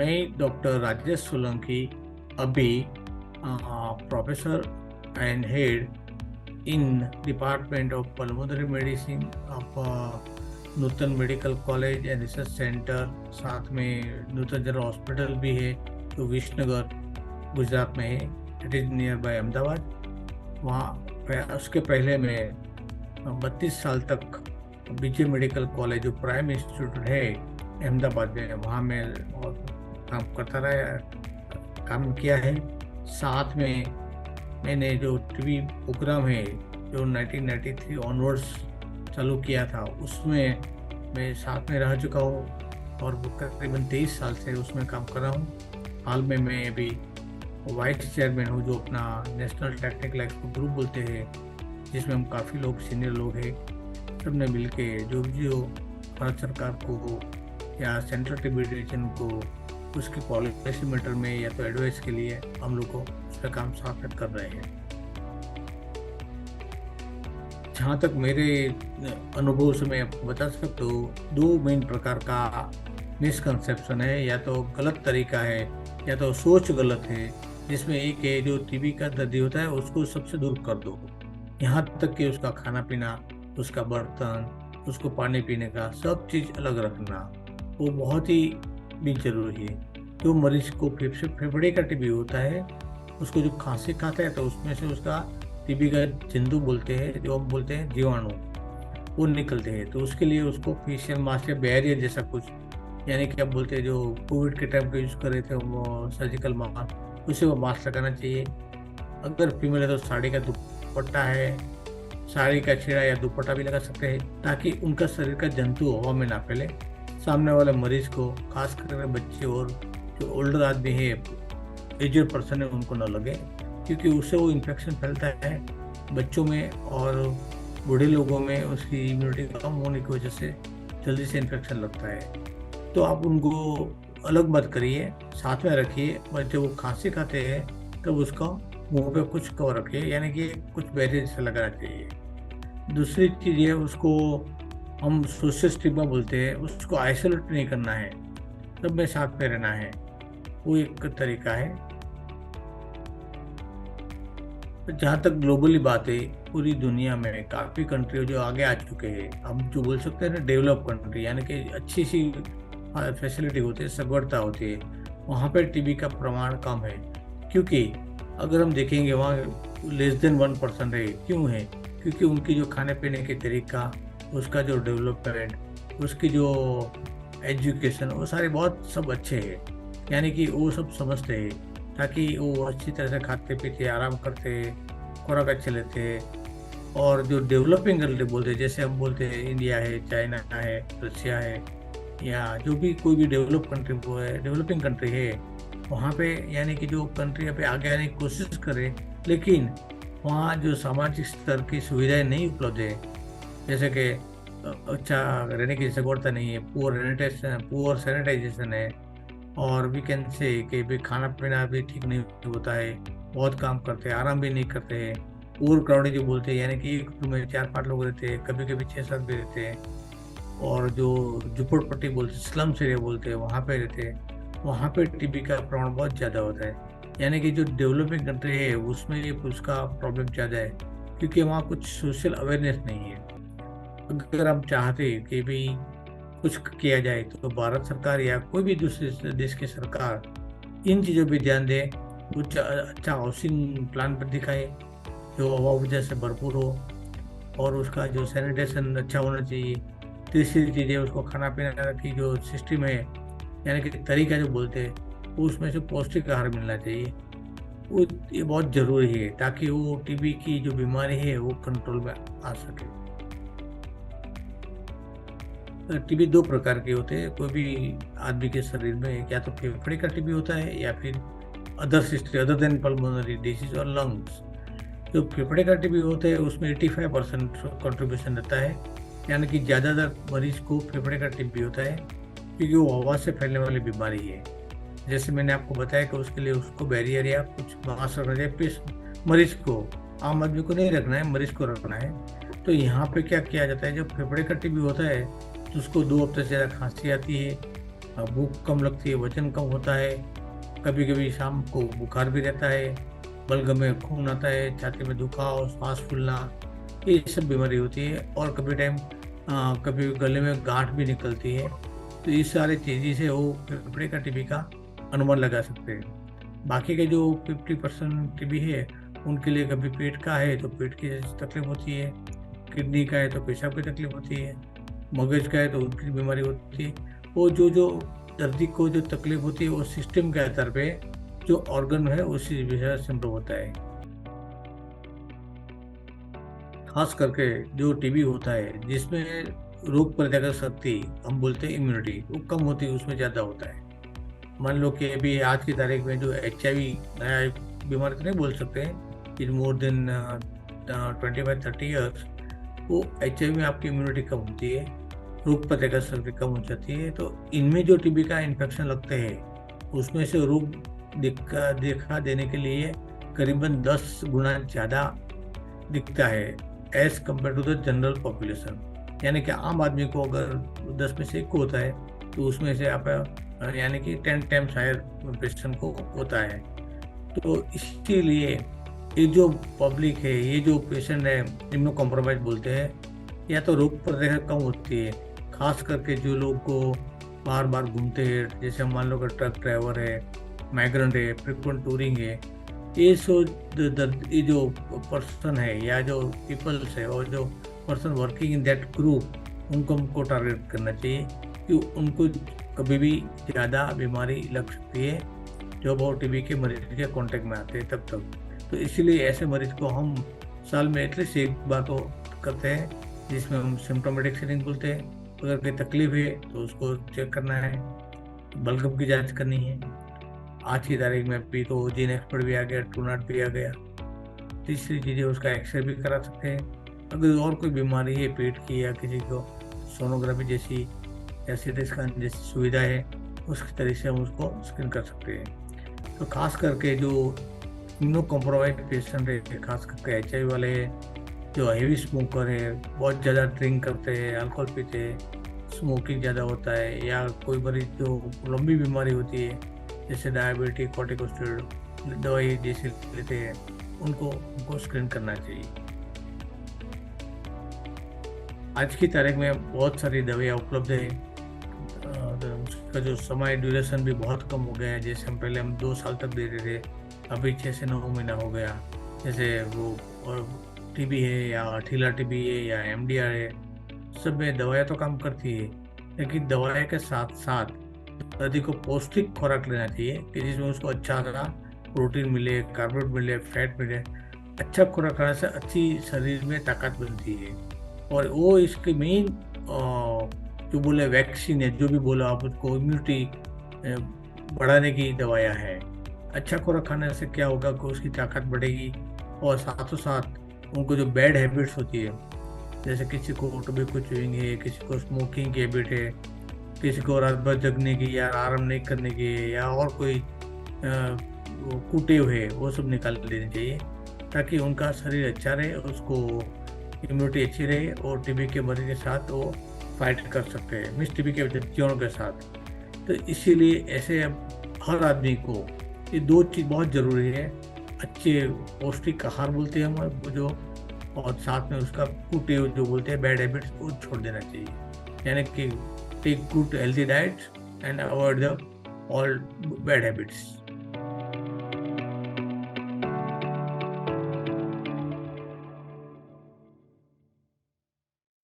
मैं डॉक्टर राजेश सोलंकी अभी professor and head in department of pulmonary medicine of Nutan medical college and research centre, साथ में नूतन general hospital भी है जो विश्वनगर गुजरात में है। It is near by Ahmedabad. वहाँ उसके पहले मैं 32 साल तक बीजे मेडिकल कॉलेज जो प्राइम इंस्टीट्यूट है अहमदाबाद में, वहाँ मैं काम करता रहा, काम किया है। साथ में मैंने जो टीवी प्रोग्राम है जो 1993 ऑनवर्ड्स चालू किया था, उसमें मैं साथ में रह चुका हूँ और तकरीबन 23 साल से उसमें काम कर रहा हूँ। हाल में मैं अभी वाइस चेयरमैन हूँ जो अपना नेशनल टेक्निकल एक्सपर्ट ग्रुप बोलते हैं, जिसमें हम काफ़ी लोग सीनियर लोग हैं। सबने मिल के जो भारत सरकार को या सेंट्रल टीबी डिवीजन को उसकी पॉलिसी मैटर में या तो एडवाइस के लिए हम लोग को उसका काम साथ में कर रहे हैं। जहाँ तक मेरे अनुभव से मैं आपको बता सकता हूँ, दो मेन प्रकार का मिसकंसेप्शन है, या तो गलत तरीका है या तो सोच गलत है। जिसमें एक है जो टीबी का दर्दी होता है उसको सबसे दूर कर दो, यहाँ तक कि उसका खाना पीना, उसका बर्तन, उसको पानी पीने का सब चीज़ अलग रखना वो बहुत ही भी जरूरी है। जो मरीज को फेफड़े का टीबी होता है, उसको जो खांसी खाता है तो उसमें से उसका टीबी का जंतु बोलते हैं, जो हम बोलते हैं जीवाणु, वो निकलते हैं। तो उसके लिए उसको फेशियल मास्क या बैरियर जैसा कुछ, यानी कि आप बोलते हैं जो कोविड के टाइम पे यूज़ कर रहे थे वो सर्जिकल मास्क, उसे वो मास्क लगाना चाहिए। अगर फीमेल है तो साड़ी का दुपट्टा है, साड़ी का छेड़ा या दुपट्टा भी लगा सकते हैं, ताकि उनका शरीर का जंतु हवा में ना फैले। सामने वाले मरीज को, खास करके बच्चे और जो ओल्डर आदमी है, एजेड पर्सन है, उनको न लगे, क्योंकि उससे वो इन्फेक्शन फैलता है बच्चों में और बूढ़े लोगों में। उसकी इम्यूनिटी कम होने की वजह से जल्दी से इन्फेक्शन लगता है। तो आप उनको अलग मत करिए, साथ में रखिए। और जब वो खांसी खाते हैं तब उसका मुंह पे कुछ कवर रखिए, यानी कि कुछ बैरियर से लगाना चाहिए। दूसरी चीज़ है, उसको हम सोशल स्टिग्मा बोलते हैं, उसको आइसोलेट नहीं करना है, सब में साथ में रहना है, वो एक तरीका है। जहाँ तक ग्लोबली बात है, पूरी दुनिया में काफ़ी कंट्री जो आगे आ चुके हैं, हम जो बोल सकते हैं ना डेवलप कंट्री, यानी कि अच्छी सी फैसिलिटी होती है, सगवड़ता होती है, वहाँ पर टीबी का प्रमाण कम है। क्योंकि अगर हम देखेंगे वहाँ लेस देन 1% है। क्यों है? क्योंकि उनकी जो खाने पीने के तरीका, उसका जो डेवलपमेंट, उसकी जो एजुकेशन, वो सारे बहुत सब अच्छे हैं, यानी कि वो सब समझते हैं, ताकि वो अच्छी तरह से खाते पीते, आराम करते, खुराक अच्छे लेते। और जो डेवलपिंग कंट्री बोलते हैं, जैसे हम बोलते हैं इंडिया है, चाइना है, रशिया है, या जो भी कोई भी डेवलप कंट्री वो है, डेवलपिंग कंट्री है, वहाँ पे यानी कि जो कंट्री पे आगे आने की कोशिश करे, लेकिन वहाँ जो सामाजिक स्तर की सुविधाएं नहीं उपलब्ध है, जैसे कि अच्छा रहने की सगवड़ता नहीं है, पुअर सैनिटाइजेशन है, और वी कैन से कि भी खाना पीना भी ठीक नहीं होता है, बहुत काम करते हैं, आराम भी नहीं करते हैं। ओवर क्राउडिंग जो बोलते हैं, यानी कि एक रूम में 4-5 लोग रहते हैं, कभी कभी 6-7 भी रहते हैं। और जो झुपड़पट्टी बोलते हैं, स्लम्स एरिया बोलते हैं, वहाँ पे रहते हैं, वहाँ पे टीबी का प्रमाण बहुत ज़्यादा होता है। यानी कि जो डेवलपिंग कंट्री है उसमें ये उसका प्रॉब्लम ज़्यादा है, क्योंकि वहाँ कुछ सोशल अवेयरनेस नहीं है। अगर हम चाहते कि भी कुछ किया जाए तो भारत सरकार या कोई भी दूसरे देश की सरकार इन चीज़ों पे ध्यान दे, कुछ अच्छा हाउसिंग प्लान पर दिखाए जो हवा वजह से भरपूर हो, और उसका जो सैनिटेशन अच्छा होना चाहिए। तीसरी चीज़ है, उसको खाना पीना की जो सिस्टम है, यानी कि तरीका जो बोलते हैं, उसमें से पौष्टिक आहार मिलना चाहिए। वो ये बहुत ज़रूरी है, ताकि वो टीबी की जो बीमारी है वो कंट्रोल में आ सके। टीबी दो प्रकार के होते हैं, कोई भी आदमी के शरीर में, या तो फेफड़े का टीबी होता है या फिर अदर देन पल्मोनरी डिसीज और लंग्स। जो फेफड़े का टीबी होते हैं उसमें 85% कंट्रीब्यूशन रहता है, यानी कि ज़्यादातर मरीज को फेफड़े का टीबी होता है, क्योंकि वो हवा से फैलने वाली बीमारी है। जैसे मैंने आपको बताया कि उसके लिए उसको बैरियर या कुछ मास्क रखना चाहिए, मरीज को, आम आदमी को नहीं रखना है, मरीज को रखना है। तो यहाँ पे क्या किया जाता है, जब फेफड़े का टीबी होता है तो उसको 2 हफ्ते से ज़्यादा खांसी आती है, भूख कम लगती है, वजन कम होता है, कभी कभी शाम को बुखार भी रहता है, बलगम में खून आता है, छाती में दुखाव, सांस फूलना, ये सब बीमारी होती है। और कभी गले में गांठ भी निकलती है। तो इस सारे चीज़ों से वो फेफड़े का टीबी का अनुमान लगा सकते हैं। बाकी के जो 50% टीबी है उनके लिए कभी पेट का है तो पेट की तकलीफ होती है, किडनी का है तो पेशाब की तकलीफ होती है, मगज का है तो उनकी बीमारी होती है। वो जो जो दर्दी को जो तकलीफ होती है वो सिस्टम के आधार पे जो ऑर्गन है उसी विषय से इम्प्रूव होता है। खास करके जो टीबी होता है जिसमें रोग प्रतिरोधक शक्ति, हम बोलते हैं इम्यूनिटी, वो कम होती है, उसमें ज़्यादा होता है। मान लो कि अभी आज की तारीख में जो HIV नया बीमारी तो नहीं बोल सकते हैं, इन मोर देन 25-30 ईयर्स, वो HIV में आपकी इम्यूनिटी कम होती है, रोग प्रतिरोधक शक्ति कम हो जाती है। तो इनमें जो टीबी का इन्फेक्शन लगते हैं उसमें से रोग देखा देने के लिए करीबन 10 गुना ज़्यादा दिखता है as compared to the general population. यानी कि आम आदमी को अगर 10 में से 1 को होता है तो उसमें से आप यानी कि 10 टाइम्स हायर पेशेंट को होता है। तो इसीलिए ये जो पब्लिक है, ये जो पेशेंट है, इम्यूनो कॉम्प्रोमाइज बोलते हैं, या तो रोग प्रतिरोधक कम होती है। खास करके जो लोग को बार बार घूमते हैं, जैसे मान लो कि ट्रक ड्राइवर है, माइग्रेंट है, फ्रिक्वेंट टूरिंग है, ये ये जो पर्सन है या जो पीपल्स है और जो person working in that group, उनको हमको टारगेट करना चाहिए कि उनको कभी भी ज़्यादा बीमारी लग सकती है जब वो टीबी के मरीज के कांटेक्ट में आते हैं तब तक। तो इसीलिए ऐसे मरीज को हम साल में एटलीस्ट एक बार तो करते हैं, जिसमें हम सिम्टोमेटिक स्क्रीनिंग बोलते हैं। अगर कोई तकलीफ है तो उसको चेक करना है, बलगम की जांच करनी है। आज की तारीख में भी तो जीन एक्सपर्ट भी आ गया, ट्रूनाट भी आ गया। तीसरी चीज़ें उसका एक्सरे भी करा सकते हैं। अगर और कोई बीमारी है पेट की या किसी को सोनोग्राफी जैसी या सीटी स्कैन जैसी सुविधा है, उसकी तरह से हम उसको स्क्रीन कर सकते हैं। तो खास करके जो इम्यूनो कॉम्प्रोमाइज पेशेंट है, खास करके HIV वाले हैं, जो हेवी स्मोकर है, बहुत ज़्यादा ड्रिंक करते हैं, अल्कोहल पीते हैं, स्मोकिंग ज़्यादा होता है, या कोई मरीज जो लंबी बीमारी होती है जैसे डायबिटीज, कॉर्टिकोस्टेरॉइड दवाई जैसे लेते हैं, उनको स्क्रीन करना चाहिए। आज की तारीख में बहुत सारी दवाइयाँ उपलब्ध है। उसका जो समय ड्यूरेशन भी बहुत कम हो गया है। जैसे हम 2 साल तक देते थे, अभी 6 से 9 महीना हो गया। जैसे वो टीबी है या हठीला टीबी है या MDR है, सब में दवाइयाँ तो काम करती है, लेकिन दवाई के साथ साथ दर्दी को पौष्टिक खुराक लेना चाहिए कि जिसमें उसको अच्छा सा प्रोटीन मिले, कार्बोहाइड्रेट मिले, फैट मिले। अच्छा खुराक खाने से अच्छी शरीर में ताकत बनती है। और वो इसके मेन जो बोले वैक्सीन है, जो भी बोला आप उसको, इम्यूनिटी बढ़ाने की दवाइयाँ हैं। अच्छा खुराक खाने से क्या होगा कि उसकी ताकत बढ़ेगी, और साथों साथ उनको जो बैड हैबिट्स होती है, जैसे किसी को टोबैको च्यूइंग है, किसी को स्मोकिंग की हैबिट है, किसी को रात भर जगने की या आराम नहीं करने की, या और कोई कुटेव है, वो सब निकाल देनी चाहिए ताकि उनका शरीर अच्छा रहे, उसको इम्यूनिटी अच्छी रहे और टीबी के मरीज के साथ वो फाइट कर सकते हैं, मिस टीबी के व्यक्तियों के साथ। तो इसीलिए ऐसे अब हर आदमी को ये 2 चीज़ बहुत ज़रूरी है। अच्छे पौष्टिक आहार बोलते हैं हम जो, और साथ में उसका कुटेव जो बोलते हैं बैड हैबिट्स, वो छोड़ देना चाहिए। यानी कि take good healthy diet and avoid the all bad habits.